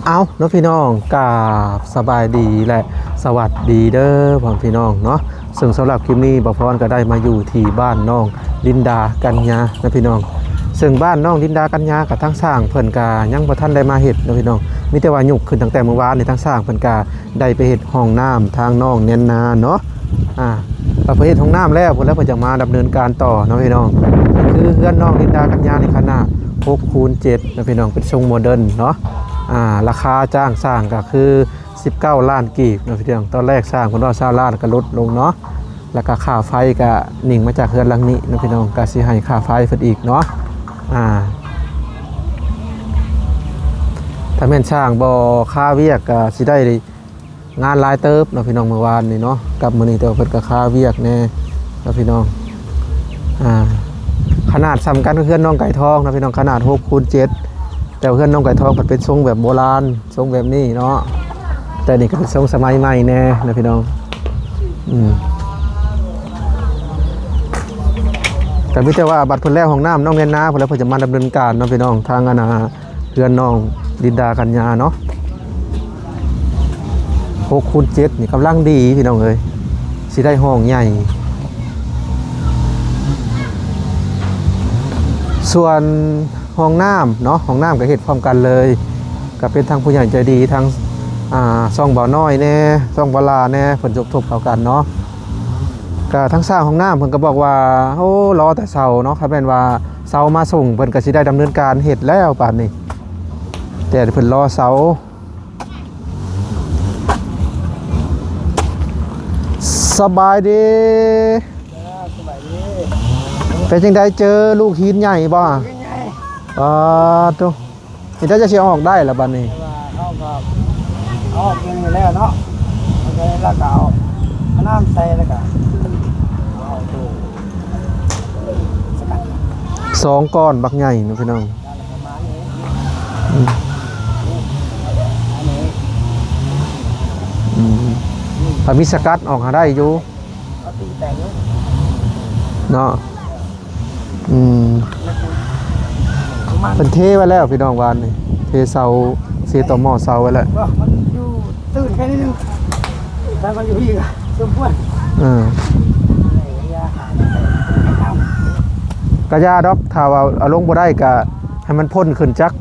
เอาเนาะพี่น้องกราบสบายดีและสวัสดีเด้อพ่อพี่น้องเนาะซึ่งสำหรับคลิปนี้บ่พรก็ได้มาอยู่ที่บ้านน้องลินดากัญญานะพี่น้องซึ่งบ้านน้องลินดากัญญากับทั้งสร้างเพิ่นกายังบ่ทันได้มาเฮ็ดนะพี่น้องมีแต่ว่ายุกขึ้นตั้งแต่เมื่อวานนี่ทั้งสร้างเพิ่นกาได้ไปเฮ็ดห้องน้ำทางน้องเนียนนาเนาะพอเฮ็ดห้องน้ำแล้วเพิ่นจะมาดำเนินการต่อเนาะพี่น้องคือเฮือนน้องลินดากัญญาในขนาด6x7นะพี่น้องเป็นทรงโมเดิร์นเนาะราคาจ้างสร้างก็คือ19 ล้านกีบนะพี่น้องตอนแรกสร้างคนว่า20 ล้านก็ลดลงเนาะแล้วก็ค่าไฟก็นิ่งมาจากเฮือนหลังนี้นะพี่น้องก็สิให้ค่าไฟเพิ่นอีกเนาะถ้าแม่นสร้างบ่ค่าเวียกก็สิได้งานหลายเติบนะพี่น้องเมื่อวานนี่เนาะกับมื้อนี้แต่เพิ่นก็ค่าเวียกแน่นะพี่น้องขนาดซ้ำกันกับเฮือนน้องไก่ทองนะพี่น้องขนาด6x7แต่เพื่อนน้องไก่ทองมันเป็นทรงแบบโบราณทรงแบบนี้เนาะแต่นี่ก็เป็นทรงสมัยใหม่แน่นะพี่น้องแต่ไม่ใช่ว่าบัตรคนแรกของน้ำน้องเนียนนาพอแล้วเพื่อจะมาดำเนินการเนาะพี่น้องทางเพื่อนน้องลินดากัญญาเนาะ6x7นี่กำลังดีพี่น้องเลยสิได้ห้องใหญ่ส่วนห้องน้ำเนาะห้องน้ำก็เฮ็ดพร้อมกันเลยก็เป็นทางผู้ใหญ่ใจดีทางซ่องบ่อน้อยแน่ซ่องบ่อลาแน่เพิ่นทบเข้ากันเนาะก็ทั้งสร้างห้องน้ำเพิ่นก็บอกว่าโอ้รอแต่เสาเนาะครับแม่นว่าเสามาส่งเพิ่นก็สิได้ดำเนินการเฮ็ดแล้วป่านนี้แต่เพิ่นรอเสาสบายดีเป็นจังไดเจอลูกหินใหญ่บ่ตัวนี่ถ้าจะเชียร์ออกได้หรือบ้านนี้ออกยังอยู่แล้วเนาะแล้วก็เอาน้ำใส่แล้วก็2 ก้อนบักใหญ่นะพี่น้องถ้ามีสกัดออกหาได้อยู่เนาะเป็นเทไว้แล้วพี่น้องวานนี่เทเสาเสียต่อหม้อเสาไว้แล้วมันอยู่ตื่นแค่นิดนึงแต่มันอยู่ที่สมควรกระยาดอกถ้าว่าเอาลงบ่ได้ก็ให้มันพ่นขึ้นจัก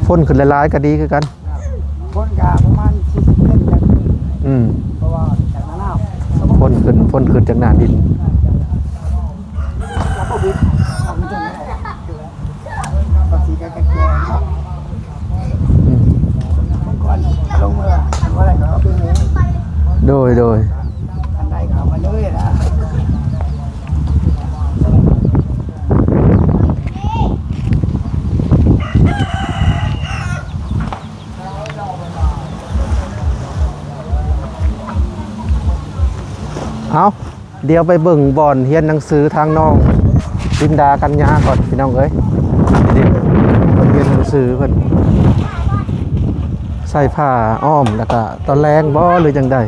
พ่นขึ้นหลายๆก็ดีคือกันพ่นกะประมาณ40 เมตรจากเพราะว่าจากน้ำพ่นขึ้นจากหน้าดินโดยอันใดก็มาเลยนะเอาเดี๋ยวไปเบิ่งบอนเฮียนหนังสือทางน้องลินดากัญญาก่อนพี่น้องเอ้ยเด็กเรียนหนังสือเพิ่นใส่ผ้าอ้อมแล้วก็ตอนแรงบ่หรือจังใด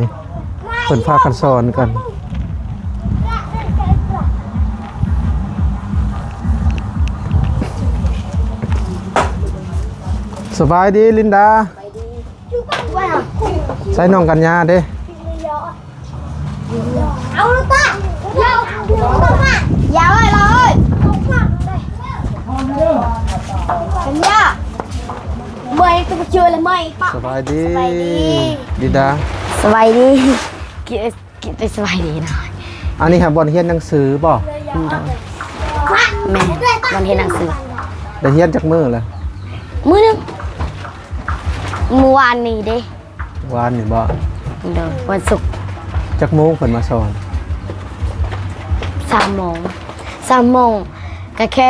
เพิ่นพากันสอนกันสบายดีลินดาใส่น้องกัญญาเด้เอาลูกตายาวยาวเลยกันยาเมื่อยตัวเชื่อเลยเมื่อยปะสบายดีลินดาสบายดีกินไปสบายดีหน่อยอันนี้ครับบอลเฮียนหนังสือบ่แม่บอลเฮียนหนังสือได้เฮียนจากมือเลยมื้อนึงเมื่อวานนี้เด้วานนี่บ่เด้อวันศุกร์จักโมงเพิ่นมาสอน3 โมงก็แค่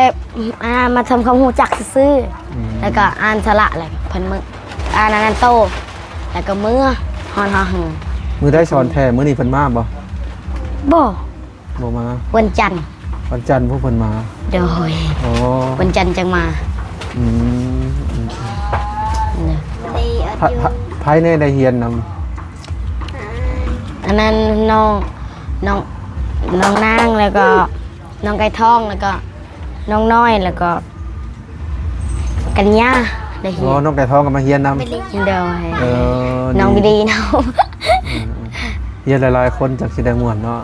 มาทำความรู้จักซื่อแล้วก็อ่านสระอะไรเพิ่นอ่านนันโตแล้วก็มื้อฮอนมื้อได้สอนแท้มื้อนี้เพิ่นมาบ่มาวันจันทร์พวกเพิ่นมาโดยวันจันทร์จังมาภายในได้เฮียนนำอันนั้นน้องนางแล้วก็น้องไก่ทองแล้วก็น้องน้อยแล้วก็กัญญา ได้เฮี อ๋ ย อน น้องไก่ทองก็มาเฮียนนำ โดย เออ น้องดีเนาะ เฮียนหลายๆคนจากสิได้ม่วนเนาะ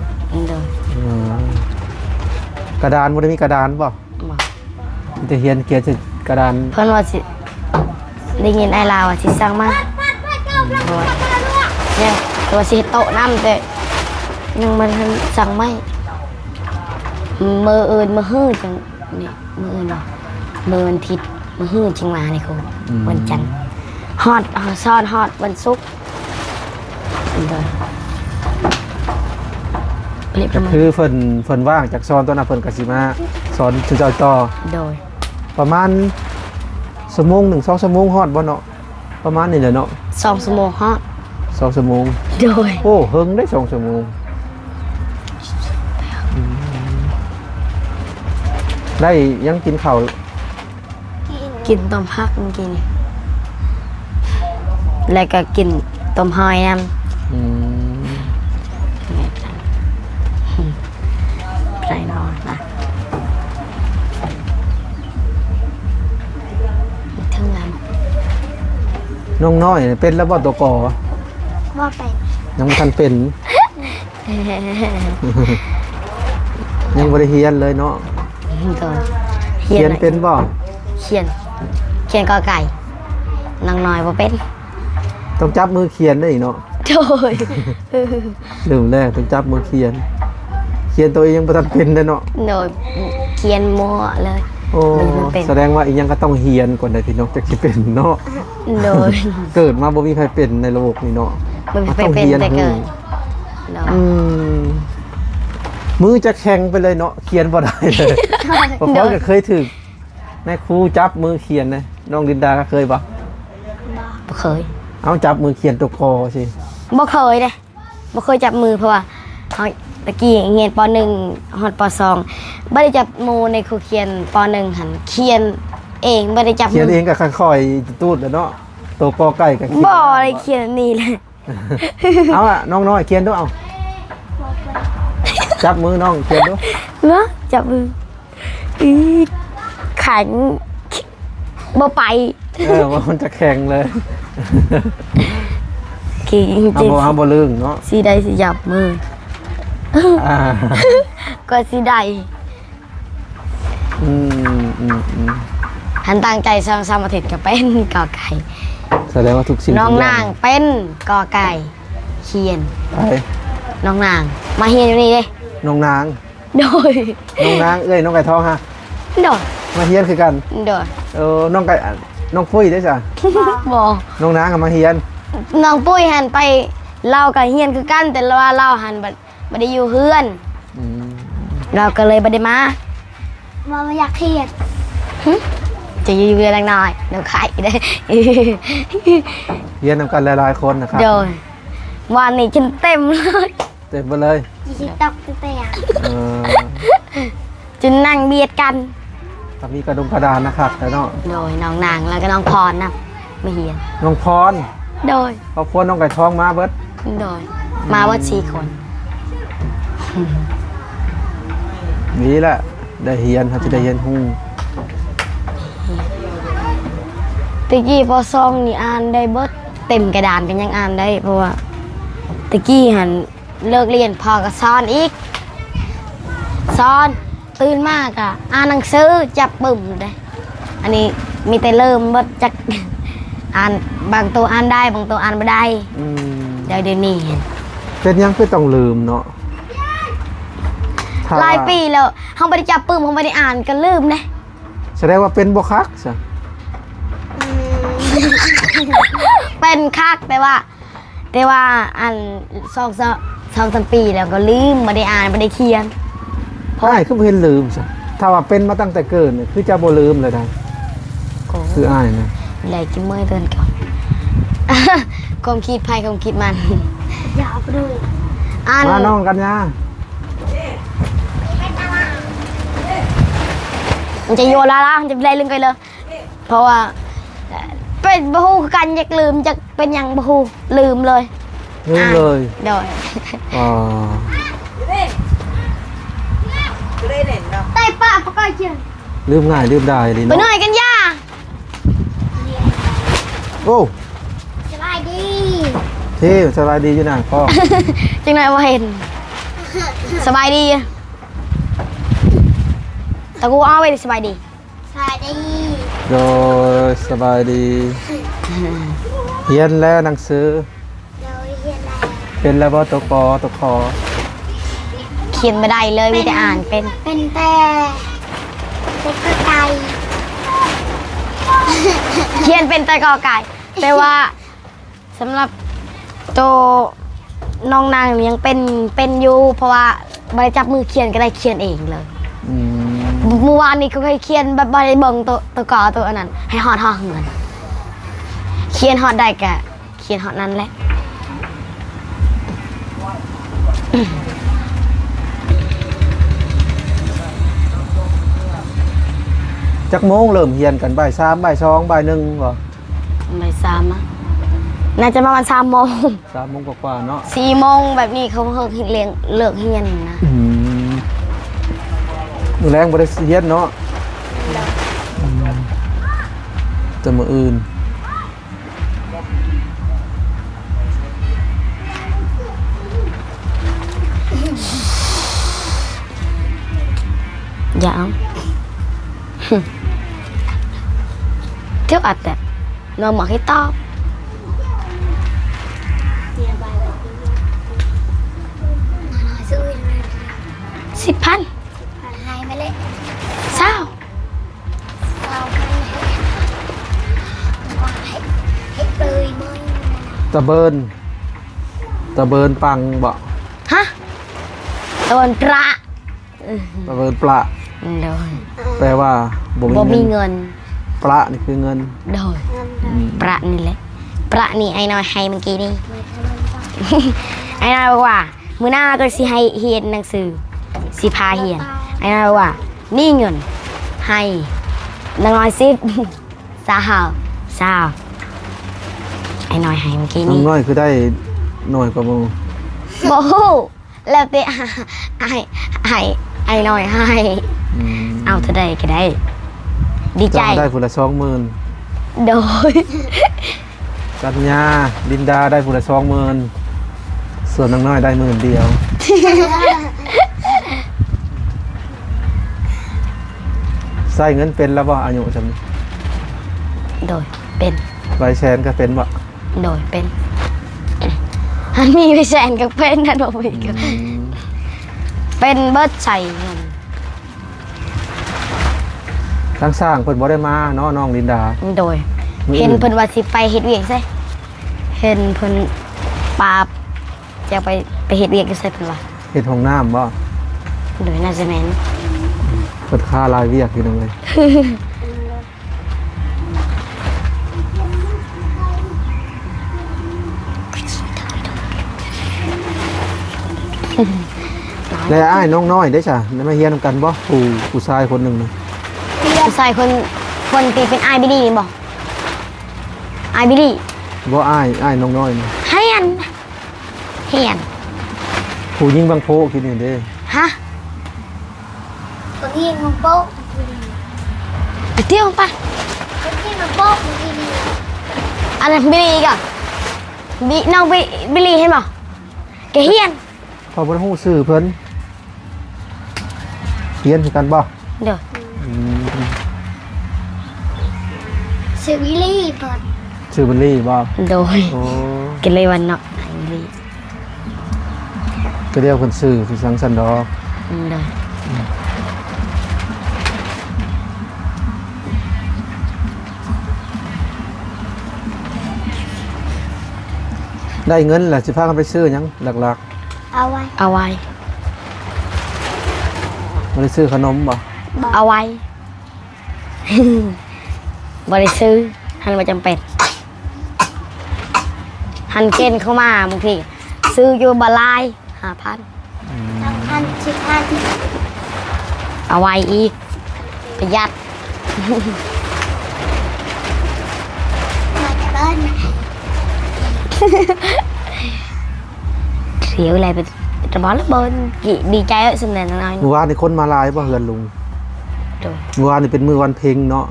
โดย อืมกระดานบ่ได้มีกระดานบ่ บอก มีแต่เฮียนเขียนใส่กระดาน เพิ่นว่าสิได้ยินไอ้ลาวว่าสิสั่งมาโดยยังตัวสิเฮ็ดโต๊ะน้ำแต่ยังมันสั่งไม่มืออื่นมือฮื้อจังนี่มืออื่นบ่มือวันอาทิตย์มือฮื้อจังมานี่ครูวันจันทร์ฮอดซ่อนฮอดวันศุกร์โดยเรียบ ก็ ร้อย คือเพิ่นว่างจากสอนตัวน่ะเพิ่นก็สิมาสอนถึงเจ้าต่อ โดย ประมาณชั่วโมง1 2ชั่วโมงฮอดบ่เนาะประมาณนี้แหละเนาะ 2 ชั่วโมงฮอด 2ชั่วโมง โดย โอ้เฮิงได้2ชั่วโมงได้ยังกินข้าว กินต้มผักเมื่อกี้นี่แล้วก็กินต้มหอยน้ำ อืม ไรนอนนะทั้งนั้น น้องน้อยเป็นแล้วบ่ตัวกอ ว่าไป ยังบ่ทันเป็น ยังบ่ได้เรียนเลยเนาะ ตัว เรียนเป็นบ่ เขียนกอไก่นางน้อยว่าเป็น ต้องจับมือเขียนได้เนาะ โดย เริ่มแรกต้องจับมือเขียน เขียนตัวเองยังบ่ทันเป็นเลยเนาะ โดยเขียนมั่วเลย โอ้ มันเป็น แสดงว่าอีกยังก็ต้องเรียนก่อนได้พี่น้องจักสิเป็นเนาะ โดย เกิดมาบ่มีใครเป็นในโลกนี้เนาะ มัน ต้ เป็ อน ง เป็น เรียน แต่เกิด โดย อืมมือจะแข็งไปเลยเนาะเขียนบ่ได้เลยเพราะก็เคยถึกแม่ครูจับมือเขียนนะน้องลินดาก็เคยบ่ บ่เคย เอาจับมือเขียนตัวกอสิ บ่เคยเลยบ่เคยจับมือเพราะว่าเฮาตะกี้เรียนป .1 ฮอดป .2 บ่ได้จับมือในครูเขียนป .1 หั่นเขียนเองบ่ได้จับ เขียน มื เองก็ค่อยๆตูดแล้วเนาะตัวกอไก่ก็เขียน บ่ได้เขียนนี่เลย เอาอะน้องน้อยเขียนด้วยเอาจับมือน้องเขียนด้วย เหรอจับมืออีแข็งบ่ไป ว่ามันจะแข็งเลย คือจ เอา ริง บ่เอาบ่ลึงเนาะ ๆสิได้สิจับมือ อ่า ก็สิได้ อืม หันตั้งใจสร้างสมาธิก็เป็นกอไก่ แสดงว่าทุกสิ่ง น้อง ทุกอย่ นางเป็นกอไก่เขียน ไป น้องนางมาเฮียนอยู่นี่เด้ น้องนาง โดย น้องนางเอ้ยน้องไก่ทองฮะ โดย มาเฮียนคือกัน โดย น้องไก่น้องปุ้ยได้จ้ะ บ่ น้องนางกับมาเฮียน น้องปุ้ยหันไปเล่ากับเฮียนคือกันแต่ว่าเล่าหันบ่ได้อยู่เฮือน อืม เราก็เลยบ่ได้มา มาอยากเครียด จะอยู่เรือนลังน้อยเดี๋ยวไข่ได้ เฮียนนำกันหลายๆคนนะครับ โดยวันนี้ฉันเต็มเลย เต็มไปเลย ยี่สิบตอกตั้งแต่อย่าง เออ จนนั่งเบียดกัน ถ้ามีกระดงกระดานนะครับแต่เนาะ โดยน้องนางแล้วก็น้องพรนะไม่เฮียน น้องพร โดย ครอบครัวน้องไก่ทองมาเบิด โดย มาว่า4 คน นี่แหละได้เฮียนเขาจะได้เฮียนฮู้ ตะกี้พอซองนี่อ่านได้เบิดเต็มกระดานกันยังอ่านได้ เพราะว่าตะกี้หันเลิกเรียนพอก็สอนอีกสอนตื่นมากอะอ่านหนังสือจับบึ้มได้ อันนี้มีแต่เริ่มเบิดจาก อ่านบางตัวอ่านได้บางตัวอ่านไม่ได้ อืม เดี๋ยวนี้เห็น เป็นยังคือต้องลืมเนาะถ้ หลายปีแล้วเขาไม่ได้จับปื้มเขาไม่ได้อ่านก็ลืมเลย แสดงว่าเป็นบ่คักซะ เป็นคักแต่ว่าอ่าน2-3 ปีแล้วก็ลืมไม่ได้อ่านไม่ได้เขียน เพราะอ้ายคือบ่เห็นลืมซะถ้าว่าเป็นมาตั้งแต่เกิดเนี่ยคือจะบ่ลืมเลยนะ โอ้ คืออ้ายนะ อะไรกินเมื่อยเดินก่อน ความคิดภัยความคิดมัน อย่าเอาไปดู อ่าน มาน้องกันยา มันจะโยนละมันจะไปเรื่องกันเลย เพราะว่าเป็นบะฮูกันอยากลืมจะเป็นหยังบะฮูลืมเลย ลืมเลย โดย อ๋อ ไต่ปะปะก้อยเชียน ลืมง่ายลืมได้ดี ไป เนาะ หน่อยกันย่า โอ้ สบายดี ที่สบายดีอยู่นะพ่อ จังไหนว่าเห็นสบายดีแต่กูเอาไปสบายดี สบายดี โดยสบายดีเรียนแล้วหนังสือ โดยเรียนแล้ว เป็นแล้วบ่ตัวกอตัวคอ เขียนไม่ได้เลยมีแต่อ่านเป็น เป็นแต่เป็นกระไก่ เขียนเป็นแต่กอไก่แต่ว่าสำหรับโตน้องนางยังเป็นอยู่เพราะว่าบริจับมือเขียนก็ได้เขียนเองเลย อืม เมื่อวานนี้เขาเคยเขียนแบบบริเบิงตัวกอตัวอันนั้นให้ฮอดห้องเงินเขียนฮอดได้กะเขียนฮอดนั้นแหละ จักโมงเริ่มเรียนกันบ่าย3บ่าย2บ่าย1บ่ บ่ายสามอะน่าจะประมาณ3 โมง 3โมงกว่าๆเนาะ 4 โมงแบบนี้เขาเลิกเรียนนะ อืมมื้อแรงบ่ได้เรียนเนาะอืมแต่มื้ออื่น อย่าเอา เที่ยวอัดแต่นอนหมอกให้ตอบ เรียนไปน้อยซื้อเลย 10,000 ผ่านให้มาเลย เศร้า เราให้เลยมึง ตะเบินปังบ่ ฮะโดนพระ ตะเบินปลา โดน แปลว่าบ่ บ่ มี มี เงิน เงิน ปลานี่คือเงิน โดนประนี่แหละประนี่ไอ้น้อยให้เมื่อกี้นี่ ไอ้น้อยบอกว่ามื้อหน้าจะสิให้เรียนหนังสือสิพาเรียนไอ้น้อยบอกว่านี่เงินให้นางน้อย10 สาวไอ้น้อยให้เมื่อกี้ น้อง นี่ น้อยคือได้หน่อยกว่าหมู่ บ่ฮู้แล้วแต่ไอ้น้อยให้ อืม เอาเท่าใดก็ได้ ดีใจ จะได้พุ่นละ20,000 โดย กัญญาลินดาได้พุ่นละ20,000ส่วนน้องน้อยได้10,000เดียว ใส่เงินเป็นแล้วบ่อายุจำนี้ โดยเป็น ใบแสนก็เป็นบ่ โดยเป็นอันมีไปแสนกับเป็นนะโดยกับ อืม เป็นเบิดใส่เงิน ทั้งสร้างเพิ่นบ่ได้มาเนาะน้องลินดา โดย มื้ออื่น เห็นเพิ่นว่าสิไปเฮ็ดเวียกใช่เห็นเพิ่นปาบจะไปเฮ็ดเวียกอยู่ใส่เพิ่นว่า เฮ็ดห้องน้ำบ่ โดยน่าจะแม่น เปิดค่าลายเวียกอยู่นั่นเลยแล้วอ้ายน้องน้อยได้จ้ะได้มาเฮียนนำกันบ่ผู้ชายคนหนึงน่ะ ผู้ชายคนตีเป็นไอบิลลี่นี่บ่ไอบิลลี่ บ่อ้ายน้องน้อยนี่ เฮียน ผู้ยิงบางโพคิดนี่เด้ ฮะ คนที่มันโป๊ะ ไปเที่ยวปะ คนที่มันโป๊ะคนที่นี่ อันนั้นบิลลี่อีกอ่ะน้องบิลลี่เห็นบ่แกเฮียน พอบ่ได้ฮู้ชื่อเพิ่นเฮียนคือกันบ่ เดี๋ยว อืม ซื้อวิลลี่ก่อน ชื่อบัลลี่บ่ โดย โอ้ กันเลยวันเนาะไอบิลลี่ ก็เรียกเพิ่นชื่อคือสังสันดอก โดย ได้เงินแล้วสิพากันไปซื้อหยังหลัก เอาไว้ เอาไว้ ๆบ่ได้ซื้อขนมบ่ เอาไว้ บริซื้อหันมาจำเป็นหันเกณฑ์เข้ามาบางทีซื้ออยู่บาลาย5,000 10,000 เอาไว้อีกประหยัด มาจากบ้าน เสียอะไรไปจะบอกแล้วเบิร์นดีใจสำเร็จน้อย เมื่อวานนี่คนมาหลายบ่เฮือนลุง โดย เมื่อวานนี่เป็นมื้อวันเพ็งเนาะ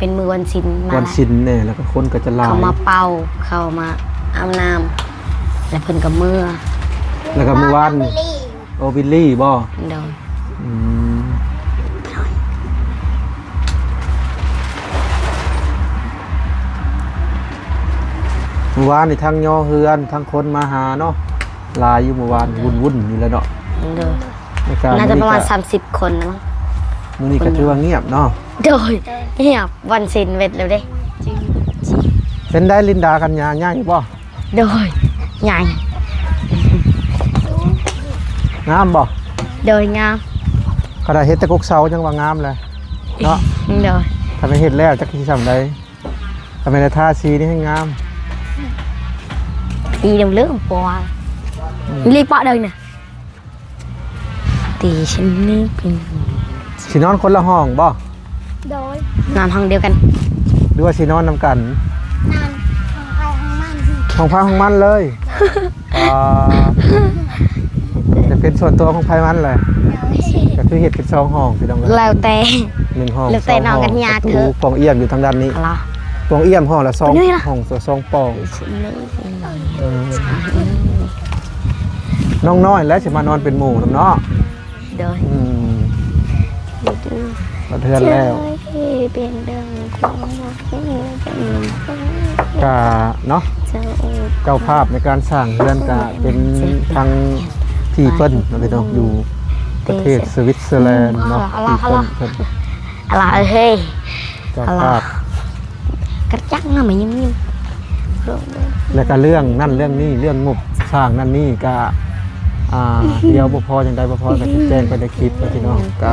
เป็นมือวันศิลมา วันศิลป์เนี่ยแล้วก็คนก็จะหลาย เขามาเป่าเขามาอาบน้ำแล้วเพิ่นก็เมื่อ แล้วก็เมื่อวาน วิลลี่ โอวิลลี่บ่ โดย อืมเมื่อวานนี่ทั้งย่อเฮือนทั้งคนมาหาเนาะหลายอยู่เมื่อวานวุ่นๆนี่แหละเนาะ โดย ในการ น่าจะประมาณ มื้อ 30 คนนะมั้ง นี้ก็ถือว่าเงียบเนาะ โดยเงียบวันศิลเวทแล้วเด้ เป็นได้ลินดากันยาง่ายบ่ โดยใหญ่ งามบ่ โดยงาม ก็ได้เฮ็ดแต่กกเซาจังว่างามเลยเนาะ โดย ถ้าไม่เฮ็ดแล้วจักสิทำได้ถ้าไม่ได้ทาสีนี่ให้งาม ตีđồng lưỡng qua đi bỏ đây nè thì xin nước สินอนคนละห้องบ่ โดย nằm hàng điềuกัน หรือว่าสินอนนำกัน นานของใครของมันสิ ห้องพักของมันเลยจะเป็นส่วนตัวของไผมันเลยก็คือเฮ็ดเป็น2ห้องพี่น้องเอ้ย leo tè 1ห้อง แล้วแต่นอนกันยาก ประ เถ ตู อะ ปองเอี่ยมอยู่ทางด้านนี้ là ปองเอี่ยมห้องละ ไปนี่ล่ะ 2ห้องตัว2ปอง xin nước น้องน้อยแล้วสิมานอนเป็นหมู่นำเนาะ đời กระเทือนแล้ว bên đường ก็เนาะเจ้าภาพในการสร้างเรือนก็เป็นทางพี่เปิ้ลนะพี่น้องอยู่ประเทศสวิตเซอร์แลนด์เนาะพี่เปิ้ลเพิ่น là ơi เจ้าภาพ cắt chắc nó mà nhưng แล้วก็เรื่องนั่นเรื่องนี้เรื่องงบสร้างนั่นนี่ก็เดี๋ยวบ่พอจังได๋บ่พอก็สิแจ้งไปในคลิปนะพี่น้องก็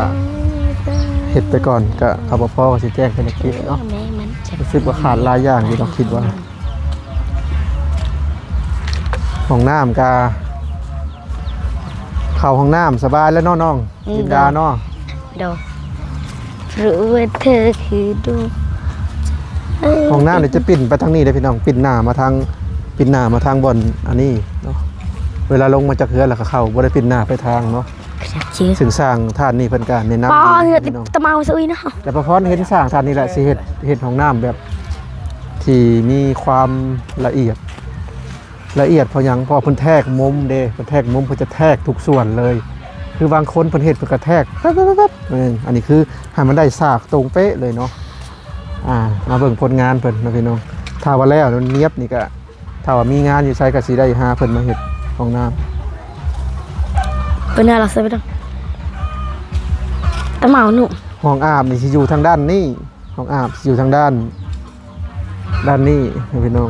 เฮ็ดไปก่อนก็ถ้าบ่พอก็สิแจ้งไปในคลิปเนาะ mẹ mình รู้สึกว่าขาดหลายอย่างอยู่ต้องคิดว่าห้องน้ำกาเข้าห้องน้ำสบายแล้วเนาะน้องกินดาเนาะ đồ rượu thơ khi đu ห้องน้ำเดี๋ยวจะปิ่นไปทางนี้เลยพี่น้องปิ่นหน้ามาทางบนอันนี้เนาะเวลาลงมาจากเรือแล้วก็เข้าบ่ได้ปิ่นหน้าไปทางเนาะ sạc chiếc ถึงสร้างท่านนี่เพิ่นก็แนะนำ bao ดี nhiêu พี่น้อง tao mau sợi nó แต่พอพรเห็นสร้างท่านนี่แหละสิเฮ็ดห้องน้ำแบบที่มีความละเอียดเพราะหยังเพราะเพิ่นแทกมุมเด้เพิ่นแทกมุมเพิ่นจะแทกทุกส่วนเลย คือบางคนเพิ่นเฮ็ดเพิ่นก็แทกปั๊บอันนี้คือให้มันได้ฉากตรงเป๊ะเลยเนาะมาเบิ่งผลงานเพิ่นนะพี่น้องถ้าว่าแล้วมันเนียบนี่ก็ถ้าว่ามีงานอยู่ใช้ก็สิได้หาเพิ่นมาเฮ็ดห้องน้ำ bên này là sao biết không tao mau nụ ห้องอาบนี่สิอยู่ทางด้านนี้ห้องอาบสิอยู่ทางด้านนี้นะพี่น้อง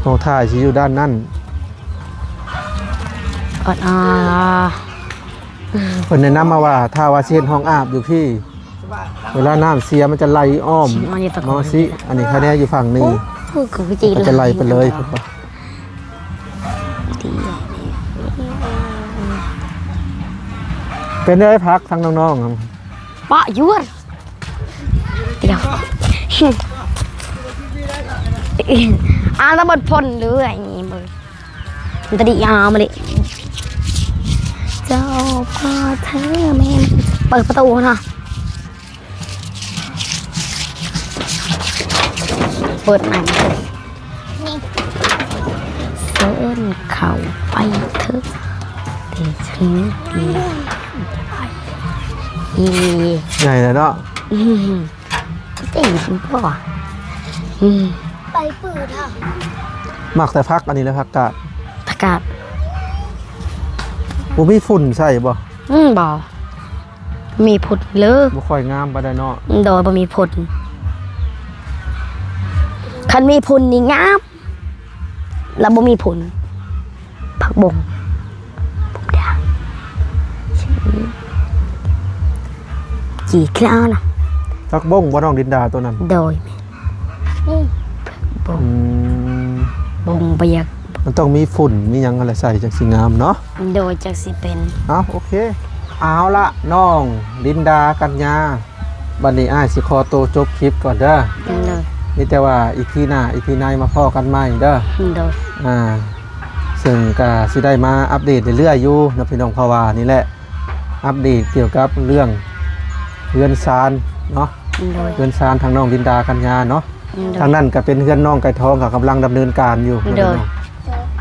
ห้องถ่ายสิอยู่ด้านนั้น còn เพิ่นแนะนำมาว่าถ้าว่าสิเฮ็ดห้องอาบอยู่พี่ เวลาน้ำเสียมันจะไหลอ้อม มันอยู่ตะ มอสิอันนี้คะแนนอยู่ฝั่งนี้ của cái gì มันจะไหลไปเลยเพิ่นว่าเป็นได้พักทั้งน้องๆครับ bọ vuốt đâu tao bật phun nữa anh mời người ta đi mà đi cho qua thế mẹ ปิดประตูนะเปิดใหม่เส้นเข่าไปเถอะแต่ฉันดีอี ใหญ่เลยเนาะ เจ๋งจริงป่ะ ไปปืดค่ะ มักแต่พักอันนี้แหละพักกาด ประกาศ บ่มีฝุ่นใส่บ่ บ่มีผลเลิก บ่ค่อยงามปานใดเนาะ โดยบ่มีผลคันมีผลนี่งามแล้วบ่มีผลผักบงผมด่างจีคลานะ พักบ้งบ่น้องดินดาตัวนั้น โดยบง บงเบียก มันต้องมีฝุ่นมีหยังอะไรใส่จังสิงามเนาะ โดยจากสิเป็น เอาโอเคเอาละน้องดินดากัญญาบัดนี้อ้ายสิขอตัวจบคลิปก่อนเด้อ โดย มีแต่ว่าอีพีหน้าอีพีในมาพ้อกันใหม่เด้อ โดย ซึ่งก็สิได้มาอัปเดตเรื่อยๆอยู่นะพี่น้องเพราะว่านี่แหละอัปเดตเกี่ยวกับเรื่องเรือนซาน เนาะ โดย เฮือนซานทางน้องลินดากัญญาเนาะ โด ทาง ย นั้นก็เป็นเฮือนน้องไก่ทองก็กำลังดำเนินการอยู่ โดย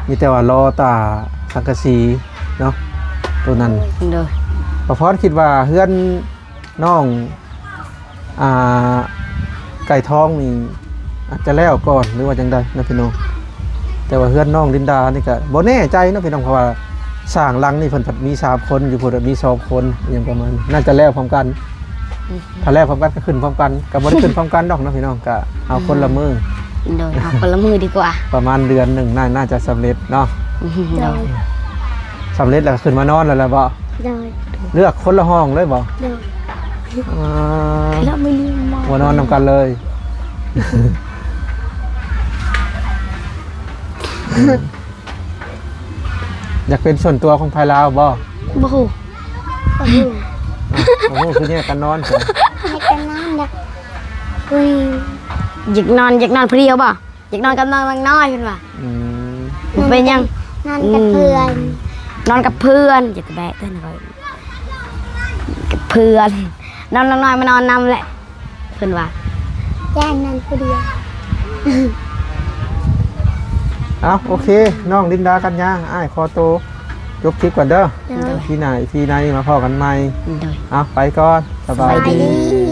มีแต่ว่ารอตาสังกะสีเนาะตัวนั้น โดย ประพรคิดว่าเฮือนน้องอ่าไก่ทองนี่อาจจะแล้วก่อนหรือว่าจังใดนะพี่น้องแต่ว่าเฮือนน้องลินดานี่ก็บ่แน่ใจเนาะพี่น้องเพราะว่าสร้างหลังนี่เพิ่นก็มี3คนอยู่พุ่นมี2คนอหยังประมาณนี้น่าจะแล้วพร้อมกันถ้าแล้วพร้อมกันก็ขึ้นพร้อมกันก็บ่ได้ขึ้นพร้อมกันดอกเนาะพี่น้องก็เอาคนละมือ โดยเอาคนละมือดีกว่า ประมาณเดือนหนึ่งน่าจะสำเร็จเนาะ โดย สำเร็จแล้วก็ขึ้นมานอนแล้วล่ะบ่ โดย เลือกคนละห้องเลยบ่ โดย อ่า แล้วไม่ลืมมอง ว่านอนนำกันเลย อยากเป็นส่วนตัวของภายลาวบ่ บ่ฮู้ โอ้โห โอ้โหคือเนี่ยกันนอนเถอะ ให้กันน้ำนะอุ้ย อยากนอนเพรียวบ่อยากนอนกับน้องน้อยเพิ่นว่า อืม เป็นยัง นั่นกับเพื่อน นอนกับเพื่อนอยากแบะเต้นก่อนกับเพื่อนนอนน้อยมานอนนำแหละเพิ่นว่า ย่านนั่นคนเดียว เอาโอเค น้องลินดากันยาอ้ายขอโตวจบคลิปก่อนเด้อที่ไหนมาพอกันใหม่ โดย เอาไปก่อนสบาย สบายดี ดี